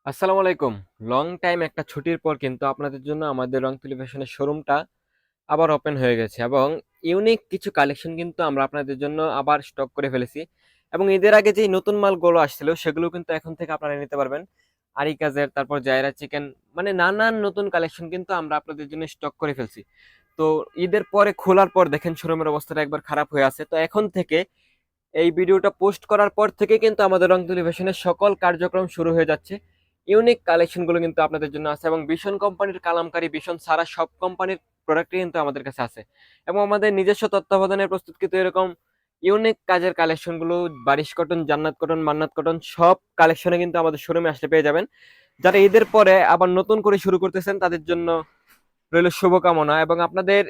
আসসালামু আলাইকুম। Long time একটা ছুটির পর কিন্তু আপনাদের জন্য আমাদের রংতুলি ফ্যাশনের শোরুমটা আবার ওপেন হয়ে গেছে এবং ইউনিক কিছু কালেকশন কিন্তু আমরা আপনাদের জন্য আবার স্টক করে ফেলেছি। এবং ঈদের আগে যেই নতুন মালগুলো আসছিল সেগুলো কিন্তু এখন থেকে আপনারা নিতে পারবেন। আরি কাজের, তারপর জায়রা চিকেন, মানে নানান নতুন কালেকশন কিন্তু আমরা আপনাদের জন্য স্টক করে ফেলছি। তো ঈদের পরে খোলার পর দেখেন শোরুমের অবস্থাটা একবার খারাপ হয়ে আছে। তো এখন থেকে এই ভিডিওটা পোস্ট করার পর থেকে কিন্তু আমাদের রংতুলি ফ্যাশনের সকল কার্যক্রম শুরু হয়ে যাচ্ছে। ইউনিক কালেকশনগুলো কিন্তু আপনাদের জন্য আছে এবং ভীষণ কোম্পানির কালামকারী, ভীষণ সারা সব কোম্পানির প্রোডাক্টই কিন্তু আমাদের কাছে আছে। এবং আমাদের নিজস্ব তত্ত্বাবধানে প্রস্তুতকৃত এরকম ইউনিক কাজের কালেকশনগুলো বারিশ কটন, জান্নাত কটন, মান্নাত কটন সব কালেকশনে কিন্তু আমাদের শোরুমে আসলে পেয়ে যাবেন। যারা ঈদের পরে আবার নতুন করে শুরু করতেছেন তাদের জন্য রইল শুভকামনা। এবং আপনাদের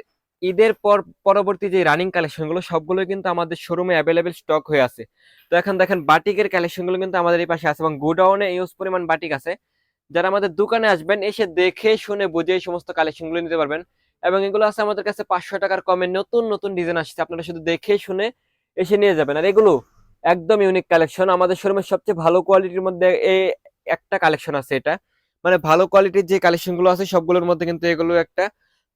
ঈদের পর পরবর্তী যে রানিং কালেকশন গুলো সবগুলো কিন্তু আমাদের শোরুমে অ্যাভেলেবেল স্টক হয়ে আছে। তো এখন দেখেন বাটিকের কালেকশন গুলো কিন্তু আমাদের এই পাশে আছে এবং গোডাউনে ইউজ পরিমাণ বাটিক আছে। যারা আমাদের দোকানে আসবেন এসে দেখে শুনে বুঝে এই সমস্ত কালেকশন গুলো নিতে পারবেন। এবং এগুলো আছে আমাদের কাছে 500 টাকার কমে, নতুন নতুন ডিজাইন আসছে, আপনারা শুধু দেখে শুনে এসে নিয়ে যাবেন। আর এগুলো একদম ইউনিক কালেকশন, আমাদের শোরুমের সবচেয়ে ভালো কোয়ালিটির মধ্যে এই একটা কালেকশন আছে। এটা মানে ভালো কোয়ালিটির যে কালেকশন গুলো আছে সবগুলোর মধ্যে কিন্তু এগুলো একটা।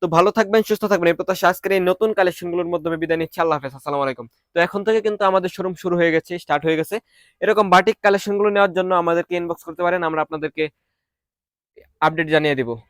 তো ভালো থাকবেন, সুস্থ থাকবেন, এই প্রত্যাশা আজকের এই নতুন কালেকশন গুলোর মাধ্যমে বিদায় নিচ্ছি। আল্লাহ হাফেজ, আসসালামু আলাইকুম। তো এখন থেকে কিন্তু আমাদের শোরুম শুরু হয়ে গেছে, স্টার্ট হয়ে গেছে। এরকম বাটিক কালেকশন গুলো নেওয়ার জন্য আমাদেরকে ইনবক্স করতে পারেন, আমরা আপনাদেরকে আপডেট জানিয়ে দিব।